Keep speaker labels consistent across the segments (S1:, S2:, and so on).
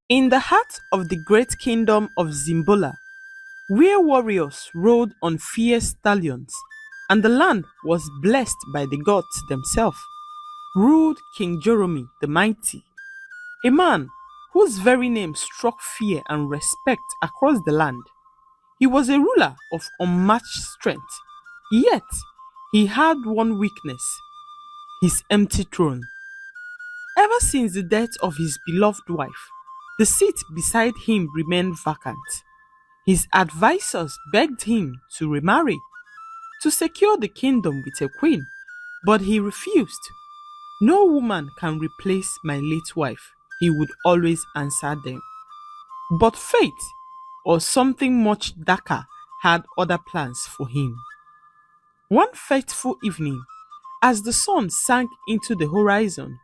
S1: In the heart of the great kingdom of Zimbola, where warriors rode on fierce stallions, and the land was blessed by the gods themselves, ruled King Jeremy the Mighty, a man whose very name struck fear and respect across the land. He was a ruler of unmatched strength, yet he had one weakness: his empty throne. Ever since the death of his beloved wife, the seat beside him remained vacant. His advisors begged him to remarry, to secure the kingdom with a queen, but he refused. "No woman can replace my late wife," he would always answer them. But fate, or something much darker, had other plans for him. One fateful evening, as the sun sank into the horizon,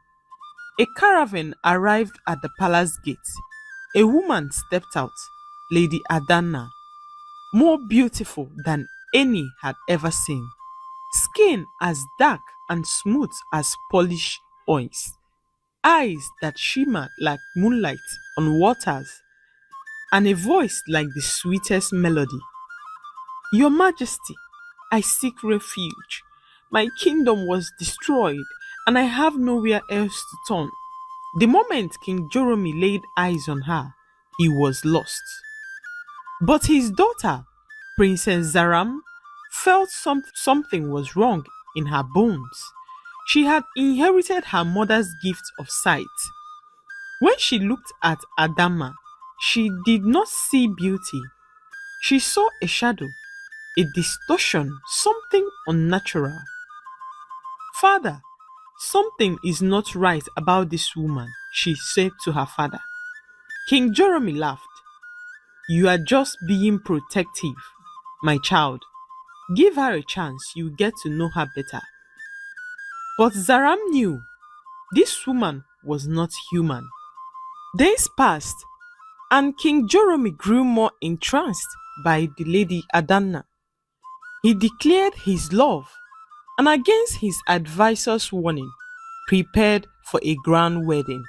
S1: a caravan arrived at the palace gate. A woman stepped out, Lady Adana, more beautiful than any had ever seen. Skin as dark and smooth as polished oils, eyes that shimmered like moonlight on waters, and a voice like the sweetest melody. "Your Majesty, I seek refuge. My kingdom was destroyed, and I have nowhere else to turn." The moment King Jeremy laid eyes on her, he was lost. But his daughter, Princess Zaram, felt something was wrong in her bones. She had inherited her mother's gift of sight. When she looked at Adama, she did not see beauty. She saw a shadow, a distortion, something unnatural. "Father, something is not right about this woman," she said to her father. King Jeremy laughed. "You are just being protective, my child. Give her a chance, you get to know her better." But Zaram knew this woman was not human. Days passed, and King Jeremy grew more entranced by the Lady Adana. He declared his love, and against his advisor's warning, prepared for a grand wedding.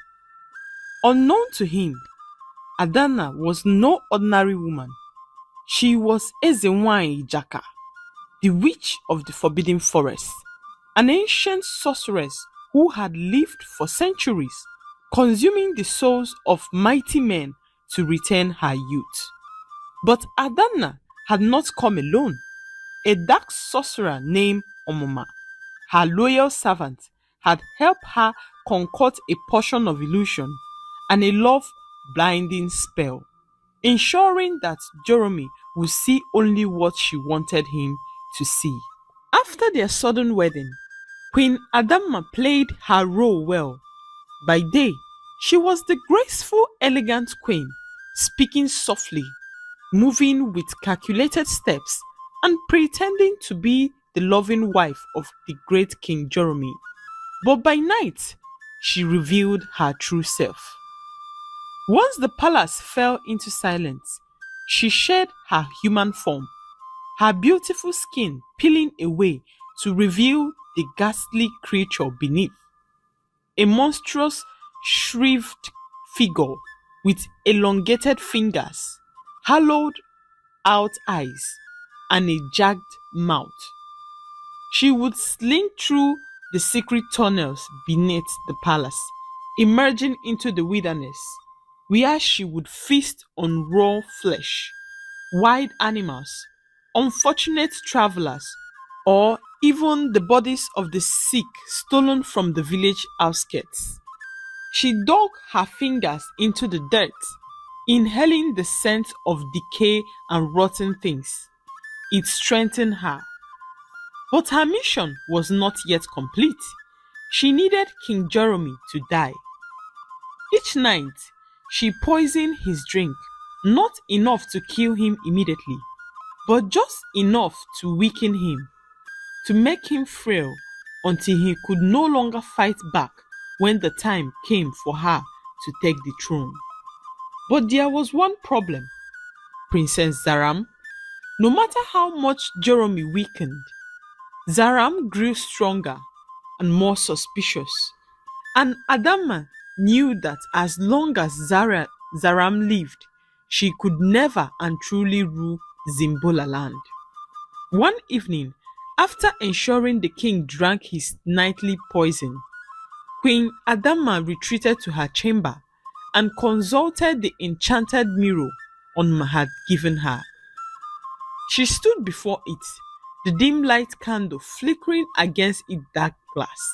S1: Unknown to him, Adana was no ordinary woman. She was Ezenwai Jaka, the witch of the Forbidden Forest, an ancient sorceress who had lived for centuries, consuming the souls of mighty men to retain her youth. But Adana had not come alone. A dark sorcerer named Omoma, her loyal servant, had helped her concoct a portion of illusion and a love blinding spell, ensuring that Jeremy would see only what she wanted him to see. After their sudden wedding, Queen Adama played her role well. By day, she was the graceful, elegant queen, speaking softly, moving with calculated steps, and pretending to be the loving wife of the great King Jeremy. But by night, she revealed her true self. Once the palace fell into silence, she shed her human form, her beautiful skin peeling away to reveal the ghastly creature beneath. A monstrous, shriveled figure with elongated fingers, hollowed out eyes, and a jagged mouth. She would slink through the secret tunnels beneath the palace, emerging into the wilderness, where she would feast on raw flesh, wild animals, unfortunate travelers, or even the bodies of the sick stolen from the village outskirts. She dug her fingers into the dirt, inhaling the scent of decay and rotten things. It strengthened her. But her mission was not yet complete. She needed King Jeremy to die. Each night, she poisoned his drink, not enough to kill him immediately, but just enough to weaken him, to make him frail until he could no longer fight back when the time came for her to take the throne. But there was one problem: Princess Zaram. No matter how much Jeremy weakened, Zaram grew stronger and more suspicious, and Adama knew that as long as Zaram lived, she could never and truly rule Zimbola land. One evening, after ensuring the king drank his nightly poison, Queen Adama retreated to her chamber and consulted the enchanted mirror Onma had given her. She stood before it, the dim light candle flickering against its dark glass.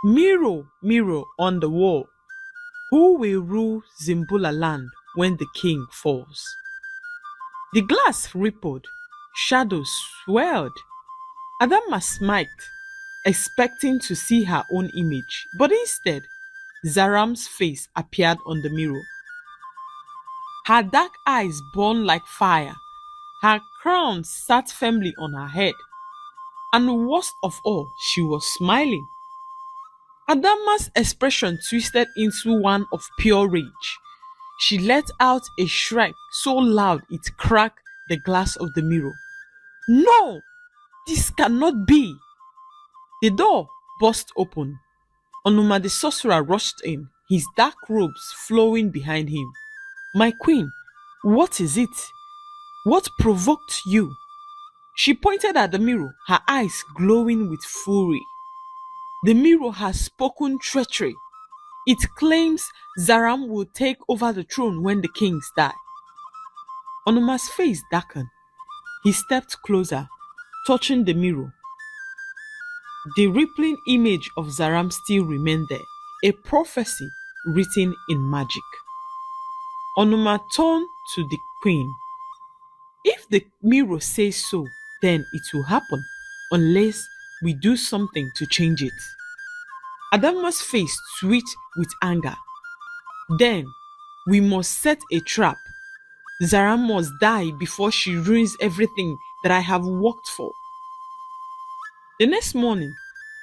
S1: Mirror, mirror on the wall, who will rule Zimbula land when the king falls? The glass rippled, shadows swirled. Adama smiled, expecting to see her own image, but instead, Zaram's face appeared on the mirror. Her dark eyes burned like fire, her crown sat firmly on her head, and worst of all, she was smiling. Adama's expression twisted into one of pure rage. She let out a shriek so loud it cracked the glass of the mirror. No! This cannot be! The door burst open. Onuma the sorcerer rushed in, his dark robes flowing behind him. My queen, what is it? What provoked you? She pointed at the mirror, her eyes glowing with fury. The mirror has spoken treachery. It claims Zaram will take over the throne when the kings die. Onuma's face darkened. He stepped closer, touching the mirror. The rippling image of Zaram still remained there, a prophecy written in magic. Onuma turned to the queen. If the mirror says so, then it will happen, unless we do something to change it. Adama's face twitched with anger. Then, we must set a trap. Zaram must die before she ruins everything that I have worked for. The next morning,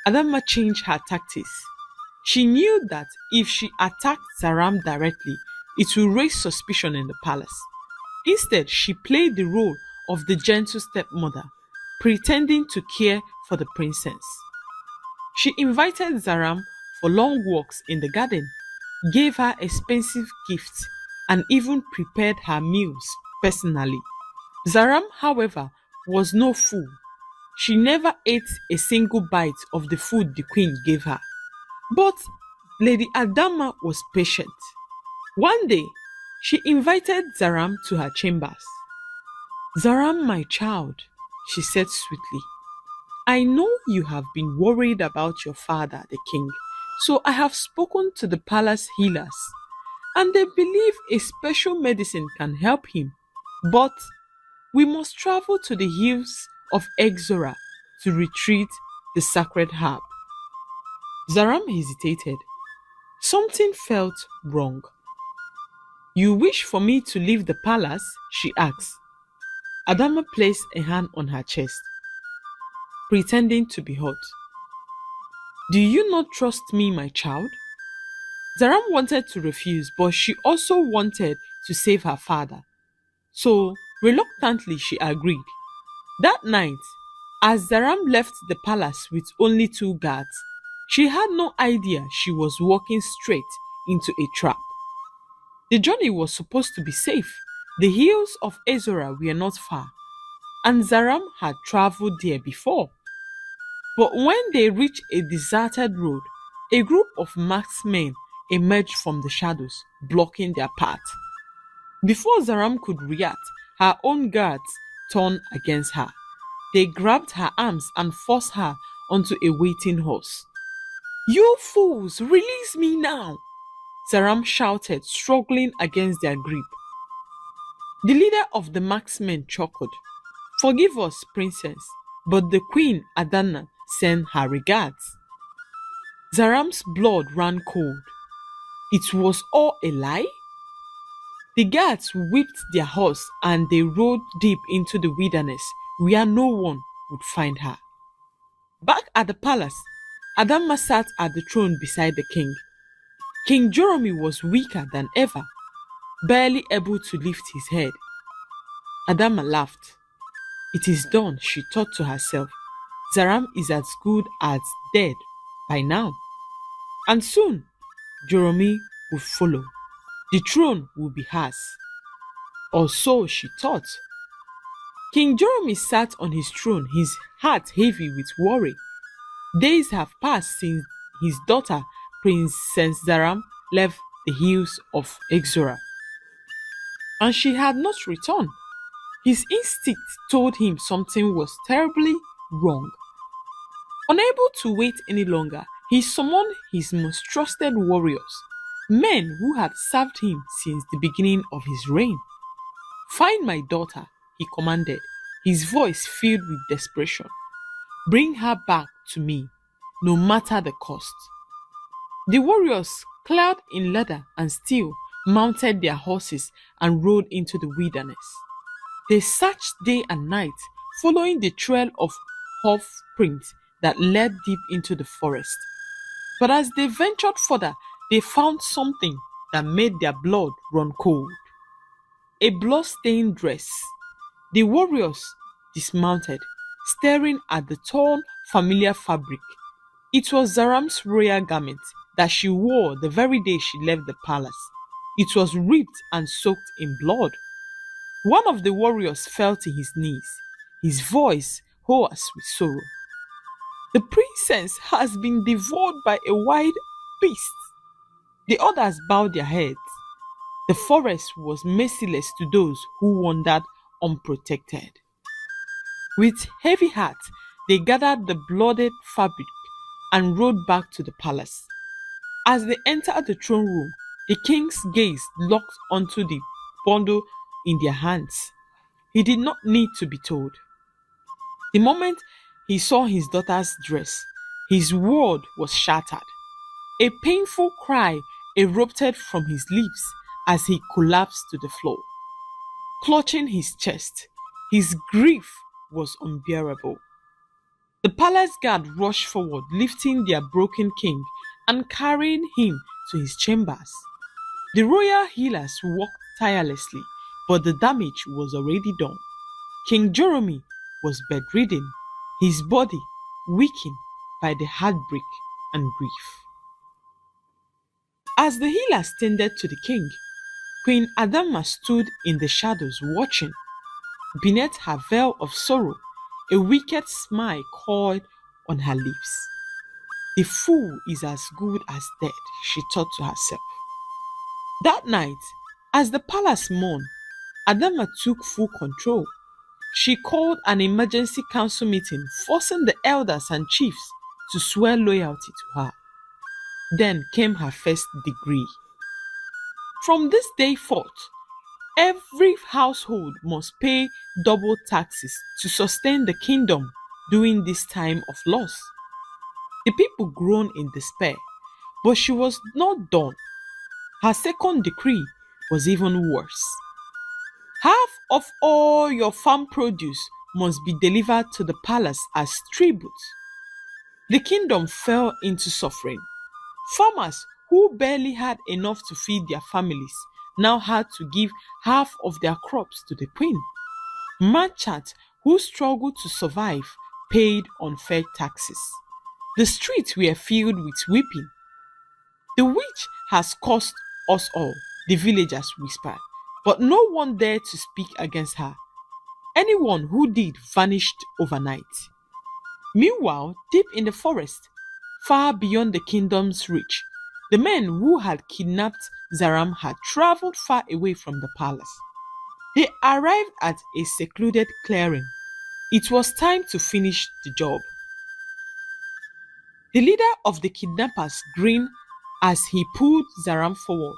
S1: Adama changed her tactics. She knew that if she attacked Zaram directly, it will raise suspicion in the palace. Instead, she played the role of the gentle stepmother, pretending to care for the princess. She invited Zaram for long walks in the garden, gave her expensive gifts, and even prepared her meals personally. Zaram, however, was no fool. She never ate a single bite of the food the queen gave her. But Lady Adama was patient. One day, she invited Zaram to her chambers. Zaram, my child, she said sweetly, I know you have been worried about your father, the king, so I have spoken to the palace healers, and they believe a special medicine can help him. But we must travel to the hills of Exora to retrieve the sacred herb. Zaram hesitated. Something felt wrong. You wish for me to leave the palace? She asked. Adama placed a hand on her chest, pretending to be hurt. Do you not trust me, my child? Zaram wanted to refuse, but she also wanted to save her father. So, reluctantly, she agreed. That night, as Zaram left the palace with only 2 guards, she had no idea she was walking straight into a trap. The journey was supposed to be safe. The hills of Ezora were not far, and Zaram had traveled there before. But when they reached a deserted road, a group of masked men emerged from the shadows, blocking their path. Before Zaram could react, her own guards turned against her. They grabbed her arms and forced her onto a waiting horse. You fools, release me now! Zaram shouted, struggling against their grip. The leader of the marksmen chuckled. Forgive us, princess, but the queen Adana sent her regards. Zaram's blood ran cold. It was all a lie? The guards whipped their horse and they rode deep into the wilderness where no one would find her. Back at the palace, Adama sat at the throne beside the king. King Jeremy was weaker than ever, barely able to lift his head. Adama laughed. It is done, she thought to herself. Zaram is as good as dead by now. And soon, Jeremy would follow. The throne would be hers, or so she thought. King Jeremy sat on his throne, his heart heavy with worry. Days have passed since his daughter, Princess Zaram, left the hills of Exora, and she had not returned. His instinct told him something was terribly wrong. Unable to wait any longer, he summoned his most trusted warriors, men who had served him since the beginning of his reign. Find my daughter, he commanded, his voice filled with desperation. Bring her back to me, no matter the cost. The warriors, clad in leather and steel, mounted their horses and rode into the wilderness. They searched day and night, following the trail of hoof prints that led deep into the forest. But as they ventured further, they found something that made their blood run cold. A blood-stained dress. The warriors dismounted, staring at the torn, familiar fabric. It was Zaram's royal garment that she wore the very day she left the palace. It was ripped and soaked in blood. One of the warriors fell to his knees, his voice hoarse with sorrow. The princess has been devoured by a wild beast. The others bowed their heads. The forest was merciless to those who wandered unprotected. With heavy hearts, they gathered the blooded fabric and rode back to the palace. As they entered the throne room, the king's gaze locked onto the bundle in their hands. He did not need to be told. The moment he saw his daughter's dress, his world was shattered. A painful cry erupted from his lips as he collapsed to the floor. Clutching his chest, his grief was unbearable. The palace guard rushed forward, lifting their broken king and carrying him to his chambers. The royal healers worked tirelessly, but the damage was already done. King Jeremy was bedridden, his body weakened by the heartbreak and grief. As the healers tended to the king, Queen Adama stood in the shadows watching. Beneath her veil of sorrow, a wicked smile coiled on her lips. The fool is as good as dead, she thought to herself. That night, as the palace mourned, Adama took full control. She called an emergency council meeting, forcing the elders and chiefs to swear loyalty to her. Then came her first decree. From this day forth, every household must pay double taxes to sustain the kingdom during this time of loss. The people groaned in despair, but she was not done. Her second decree was even worse. Half of all your farm produce must be delivered to the palace as tribute. The kingdom fell into suffering. Farmers who barely had enough to feed their families now had to give half of their crops to the queen. Merchants who struggled to survive paid unfair taxes. The streets were filled with weeping. The witch has cursed us all, the villagers whispered, but no one dared to speak against her. Anyone who did vanished overnight. Meanwhile, deep in the forest, far beyond the kingdom's reach, the men who had kidnapped Zaram had traveled far away from the palace. They arrived at a secluded clearing. It was time to finish the job. The leader of the kidnappers grinned as he pulled Zaram forward.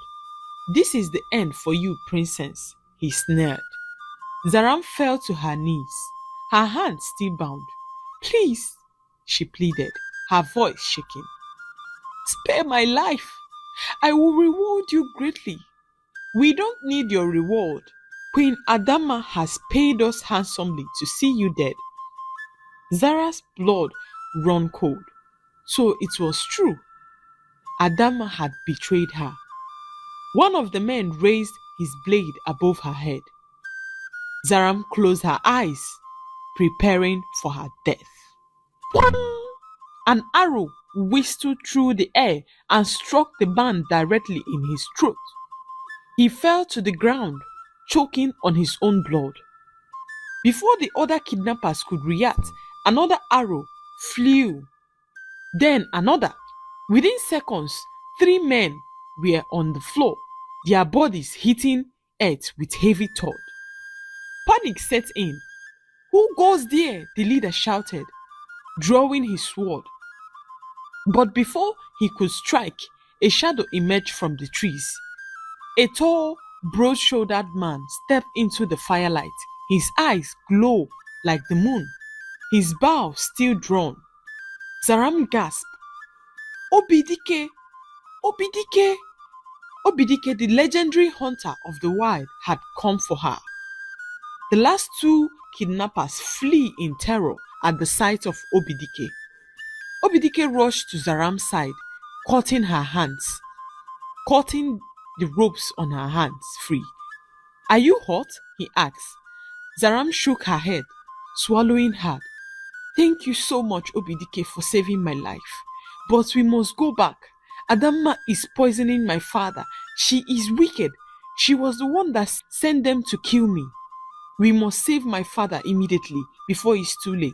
S1: "This is the end for you, princess," he sneered. Zaram fell to her knees, her hands still bound. "Please," she pleaded, her voice shaking. "Spare my life. I will reward you greatly." "We don't need your reward. Queen Adama has paid us handsomely to see you dead." Zara's blood ran cold. So it was true. Adama had betrayed her. One of the men raised his blade above her head. Zaram closed her eyes, preparing for her death. An arrow whistled through the air and struck the man directly in his throat. He fell to the ground, choking on his own blood. Before the other kidnappers could react, another arrow flew, then another. Within seconds, three men were on the floor, their bodies hitting earth with heavy thud. Panic set in. Who goes there? The leader shouted, drawing his sword. But before he could strike, a shadow emerged from the trees. A tall, broad-shouldered man stepped into the firelight. His eyes glow like the moon, his bow still drawn. Zaram gasped, Obidike! Obidike! Obidike, the legendary hunter of the wild, had come for her. The last two kidnappers flee in terror at the sight of Obidike. Obidike rushed to Zaram's side, cutting the ropes on her hands free. Are you hurt? He asked. Zaram shook her head, swallowing hard. Thank you so much, Obidike, for saving my life. But we must go back. Adamma is poisoning my father. She is wicked. She was the one that sent them to kill me. We must save my father immediately before it's too late.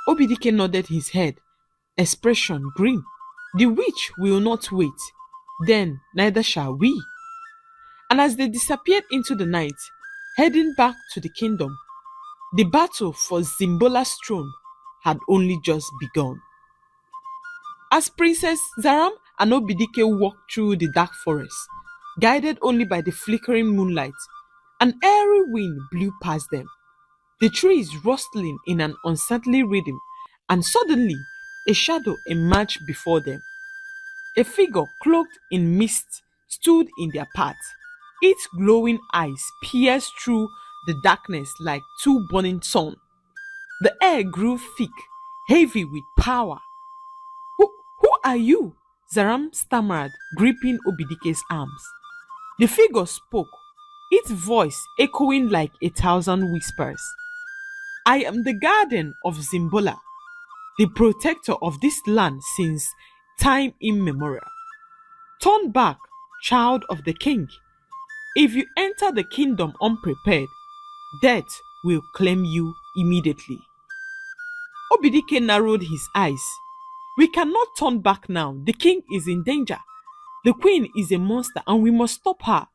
S1: Obidike nodded his head, expression grim. The witch will not wait. Then neither shall we. And as they disappeared into the night, heading back to the kingdom, the battle for Zimbola's throne had only just begun. As Princess Zaram and Obidike walked through the dark forest, guided only by the flickering moonlight, an airy wind blew past them, the trees rustling in an unsettling rhythm, and suddenly a shadow emerged before them. A figure cloaked in mist stood in their path. Its glowing eyes pierced through the darkness like two burning suns. The air grew thick, heavy with power. Who are you? Zaram stammered, gripping Obidike's arms. The figure spoke, its voice echoing like 1,000 whispers. I am the guardian of Zimbola, the protector of this land since time immemorial. Turn back, child of the king. If you enter the kingdom unprepared, death will claim you immediately. Obidike narrowed his eyes. We cannot turn back now. The king is in danger. The queen is a monster and we must stop her.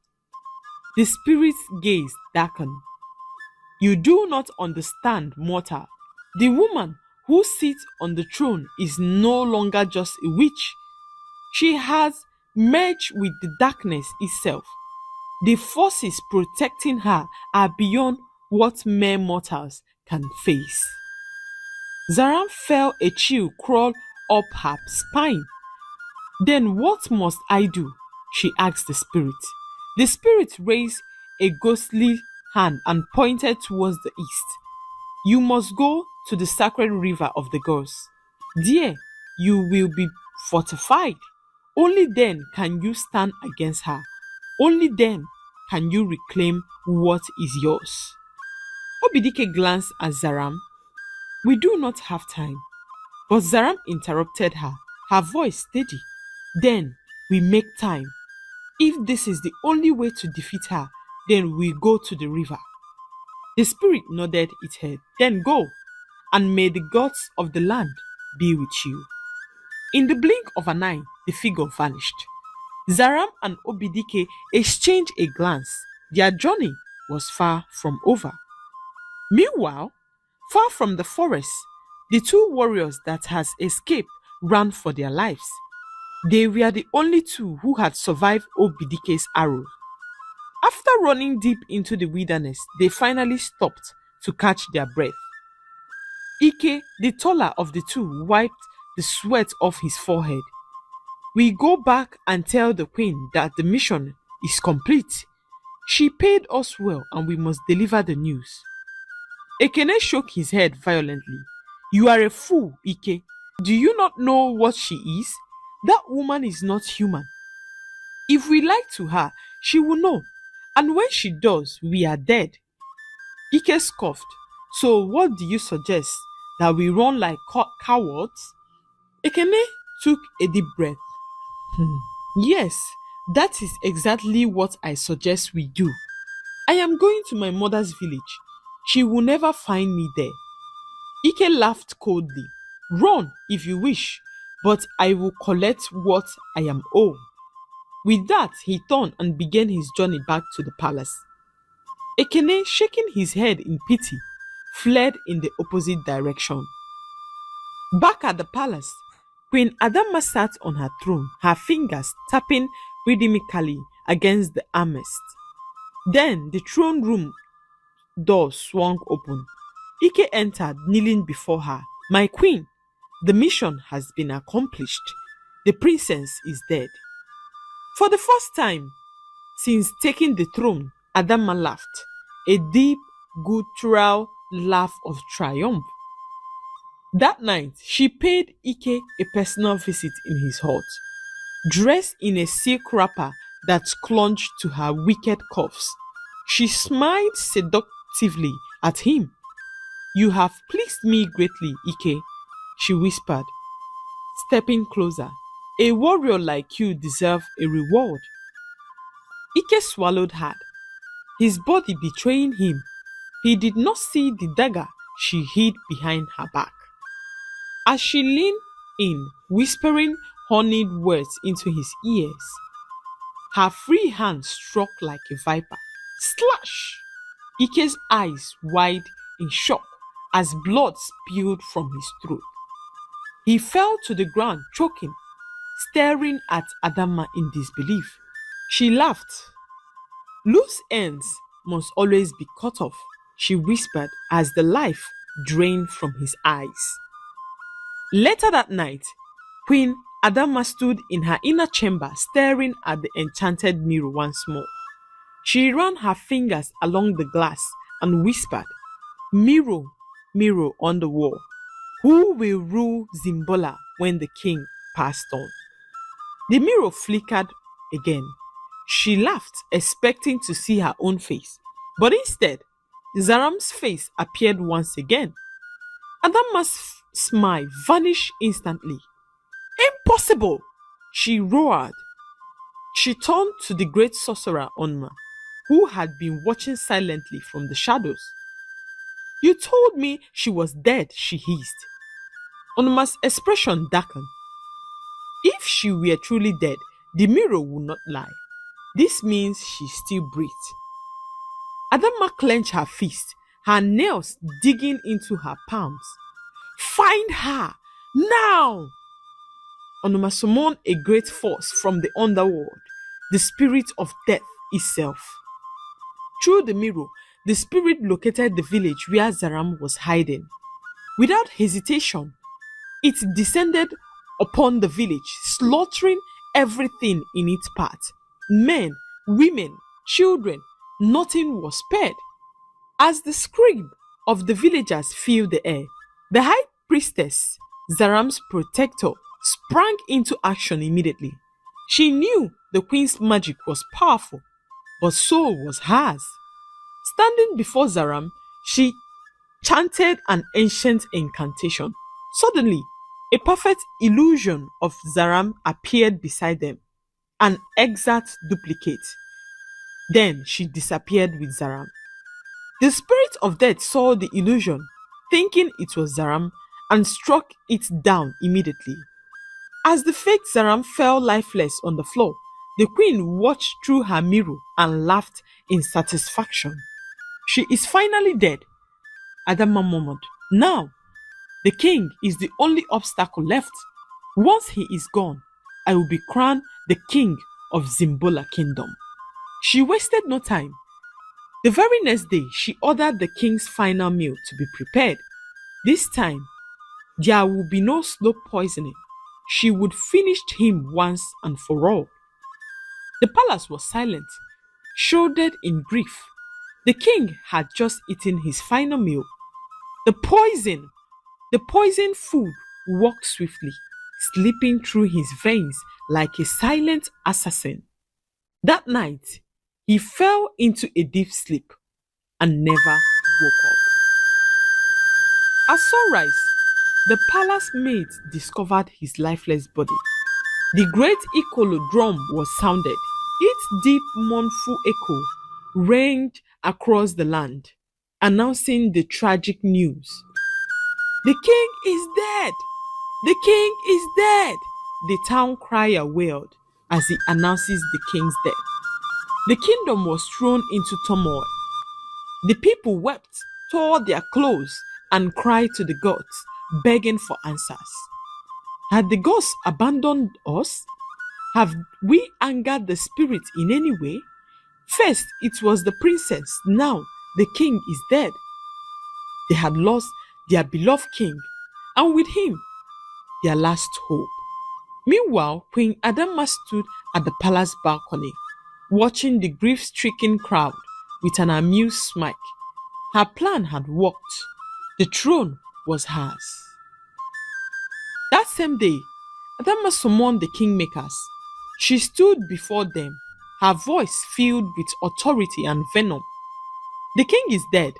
S1: The spirit's gaze darkened. You do not understand, mortal. The woman who sits on the throne is no longer just a witch. She has merged with the darkness itself. The forces protecting her are beyond what mere mortals can face. Zaram felt a chill crawl up her spine. Then what must I do? She asked the spirit. The spirit raised a ghostly hand and pointed towards the east. You must go to the sacred river of the gods. There, you will be fortified. Only then can you stand against her. Only then can you reclaim what is yours. Obidike glanced at Zaram. We do not have time. But Zaram interrupted her, her voice steady. Then we make time. If this is the only way to defeat her, then we go to the river. The spirit nodded its head. Then go, and may the gods of the land be with you. In the blink of an eye, the figure vanished. Zaram and Obidike exchanged a glance. Their journey was far from over. Meanwhile, far from the forest, the two warriors that had escaped ran for their lives. They were the only two who had survived Obidike's arrow. After running deep into the wilderness, they finally stopped to catch their breath. Ike, the taller of the two, wiped the sweat off his forehead. We go back and tell the queen that the mission is complete. She paid us well and we must deliver the news. Ekene shook his head violently. You are a fool, Ike. Do you not know what she is? That woman is not human. If we lie to her, she will know. And when she does, we are dead. Ike scoffed. So what do you suggest? That we run like cowards? Ekene took a deep breath. Yes, That is exactly what I suggest we do. I am going to my mother's village. She will never find me there. Ike laughed coldly. Run if you wish, but I will collect what I am owed. With that, he turned and began his journey back to the palace. Ekene, shaking his head in pity, fled in the opposite direction. Back at the palace, Queen Adama sat on her throne, her fingers tapping rhythmically against the armrest. Then the throne room door swung open. Ike entered, kneeling before her. My queen, the mission has been accomplished. The princess is dead. For the first time since taking the throne, Adama laughed, a deep, guttural laugh of triumph. That night, she paid Ike a personal visit in his hut, dressed in a silk wrapper that clung to her wicked cuffs. She smiled seductively at him. You have pleased me greatly, Ike, she whispered, stepping closer. A warrior like you deserves a reward. Ike swallowed hard, his body betraying him. He did not see the dagger she hid behind her back. As she leaned in, whispering honeyed words into his ears, her free hand struck like a viper. Slash! Ike's eyes wide in shock as blood spilled from his throat. He fell to the ground, choking, staring at Adama in disbelief. She laughed. Loose ends must always be cut off, she whispered as the life drained from his eyes. Later that night, Queen Adama stood in her inner chamber staring at the enchanted mirror once more. She ran her fingers along the glass and whispered, Mirror, mirror on the wall, who will rule Zimbola when the king passed on? The mirror flickered again. She laughed, expecting to see her own face, but instead, Zaram's face appeared once again. Adama's smile vanished instantly. Impossible! She roared. She turned to the great sorcerer Onma, who had been watching silently from the shadows. You told me she was dead, she hissed. Onma's expression darkened. If she were truly dead, the mirror would not lie. This means she still breathed. Adama clenched her fist, her nails digging into her palms. Find her! Now! Onuma summoned a great force from the underworld, the spirit of death itself. Through the mirror, the spirit located the village where Zaram was hiding. Without hesitation, it descended upon the village, slaughtering everything in its path. Men, women, children, nothing was spared. As the scream of the villagers filled the air, the high priestess, Zaram's protector, sprang into action immediately. She knew the queen's magic was powerful, but so was hers. Standing before Zaram, she chanted an ancient incantation. Suddenly, a perfect illusion of Zaram appeared beside them, an exact duplicate. Then she disappeared with Zaram. The spirit of death saw the illusion, thinking it was Zaram, and struck it down immediately. As the fake Zaram fell lifeless on the floor, the queen watched through her mirror and laughed in satisfaction. She is finally dead, Adama murmured. Now, the king is the only obstacle left. Once he is gone, I will be crowned the king of Zimbola kingdom. She wasted no time. The very next day, she ordered the king's final meal to be prepared. This time, there will be no slow poisoning. She would finish him once and for all. The palace was silent, shrouded in grief. The king had just eaten his final meal. The poison food walked swiftly, slipping through his veins like a silent assassin. That night, he fell into a deep sleep and never woke up. At sunrise, the palace maids discovered his lifeless body. The great Ikolo drum was sounded. deep mournful echo rang across the land, announcing the tragic news. The king is dead! The king is dead! The town crier wailed as he announces the king's death. The kingdom was thrown into turmoil. The people wept, tore their clothes, and cried to the gods, begging for answers. Had the gods abandoned us? Have we angered the spirit in any way? First, it was the princess. Now, the king is dead. They had lost their beloved king, and with him, their last hope. Meanwhile, Queen Adama stood at the palace balcony, watching the grief-stricken crowd with an amused smile. Her plan had worked. The throne was hers. That same day, Adama summoned the kingmakers. She stood before them, her voice filled with authority and venom. The king is dead.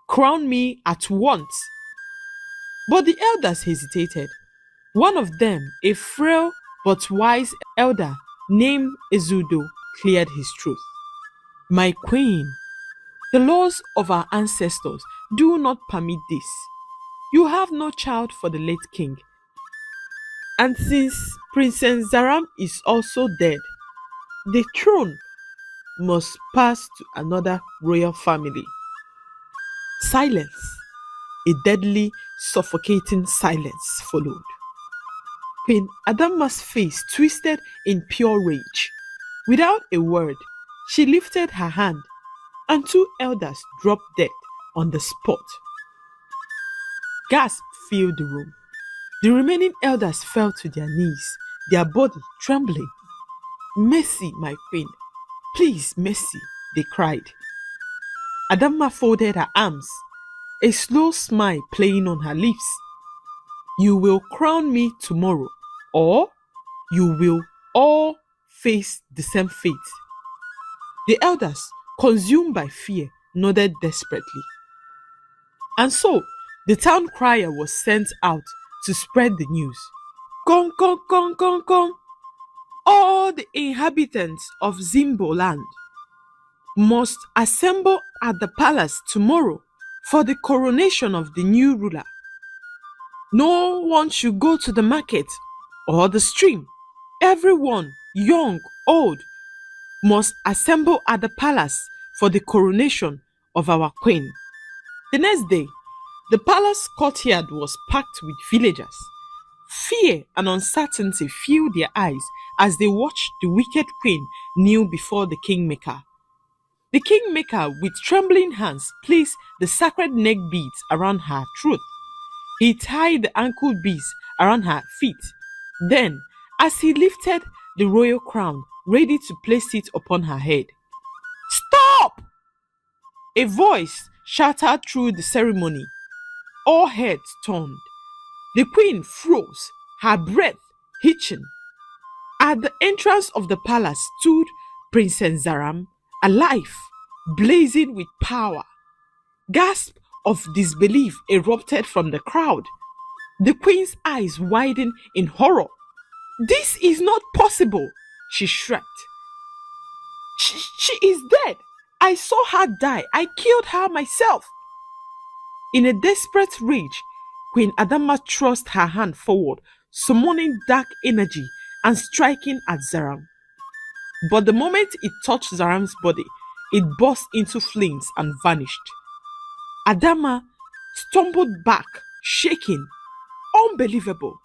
S1: Crown me at once. But the elders hesitated. One of them, a frail but wise elder named Ezudo, cleared his truth. My queen, the laws of our ancestors do not permit this. You have no child for the late king. And since Princess Zaram is also dead, the throne must pass to another royal family. Silence, a deadly, suffocating silence followed. Queen Adama's face twisted in pure rage. Without a word, she lifted her hand, and two elders dropped dead on the spot. Gasp filled the room. The remaining elders fell to their knees, their body trembling. Mercy, my queen. Please, mercy, they cried. Adama folded her arms, a slow smile playing on her lips. You will crown me tomorrow, or you will all face the same fate. The elders, consumed by fear, nodded desperately. And so, the town crier was sent out to spread the news. Come, come, come, come, come. All the inhabitants of Zimbo land must assemble at the palace tomorrow for the coronation of the new ruler. No one should go to the market or the stream. Everyone, young, old, must assemble at the palace for the coronation of our queen. The next day, the palace courtyard was packed with villagers. Fear and uncertainty filled their eyes as they watched the wicked queen kneel before the kingmaker. The kingmaker, with trembling hands, placed the sacred neck beads around her throat. He tied the ankle beads around her feet. Then, as he lifted the royal crown, ready to place it upon her head, "Stop!" a voice shouted through the ceremony. All heads turned. The queen froze, her breath hitching. At the entrance of the palace stood Princess Zaram, alive, blazing with power. Gasps of disbelief erupted from the crowd. The queen's eyes widened in horror. "This is not possible," she shrieked. She is dead. I saw her die. I killed her myself." In a desperate rage, Queen Adama thrust her hand forward, summoning dark energy and striking at Zaram. But the moment it touched Zaram's body, it burst into flames and vanished. Adama stumbled back, shaking. Unbelievable.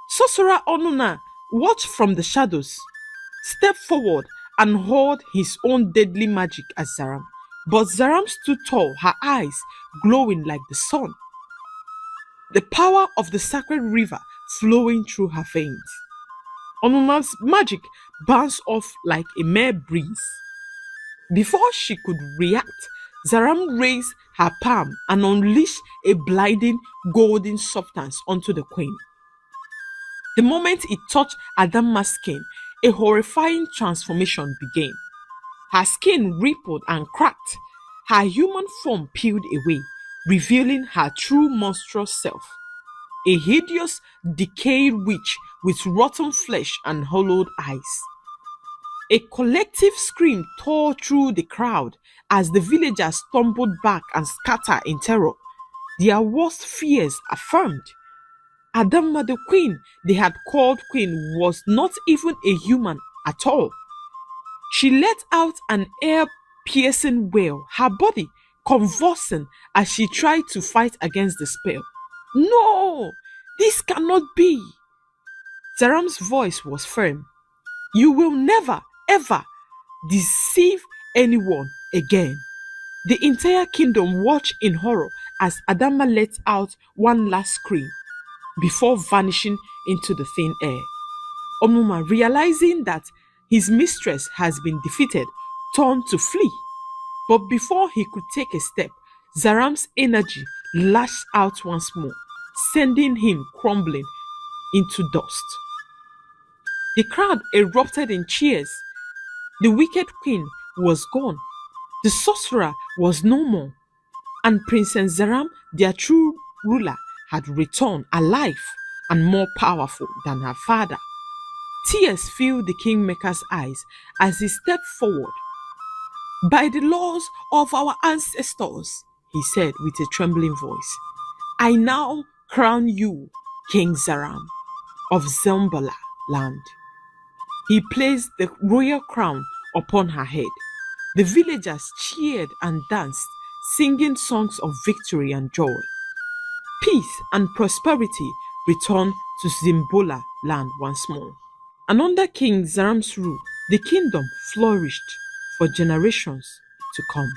S1: Sorcerer Onuna watched from the shadows, stepped forward and hurled his own deadly magic at Zaram. But Zaram stood tall, her eyes glowing like the sun. The power of the sacred river flowing through her veins. Onuna's magic bounced off like a mere breeze. Before she could react, Zaram raised her palm and unleashed a blinding golden substance onto the queen. The moment it touched Adama's skin, a horrifying transformation began. Her skin rippled and cracked. Her human form peeled away, revealing her true monstrous self. A hideous, decayed witch with rotten flesh and hollowed eyes. A collective scream tore through the crowd as the villagers stumbled back and scattered in terror, their worst fears affirmed. Adama, the queen they had called queen, was not even a human at all. She let out an ear-piercing wail, her body convulsing as she tried to fight against the spell. No, this cannot be. Zaram's voice was firm. You will never, ever deceive anyone again. The entire kingdom watched in horror as Adama let out one last scream before vanishing into the thin air. Omuma, realizing that his mistress has been defeated, turned to flee. But before he could take a step, Zaram's energy lashed out once more, sending him crumbling into dust. The crowd erupted in cheers. The wicked queen was gone. The sorcerer was no more. And Princess Zaram, their true ruler, had returned alive and more powerful than her father. Tears filled the kingmaker's eyes as he stepped forward. By the laws of our ancestors, he said with a trembling voice, I now crown you King Zaram of Zambala land. He placed the royal crown upon her head. The villagers cheered and danced, singing songs of victory and joy. Peace and prosperity returned to Zimbola land once more. And under King Zaram's rule, the kingdom flourished for generations to come.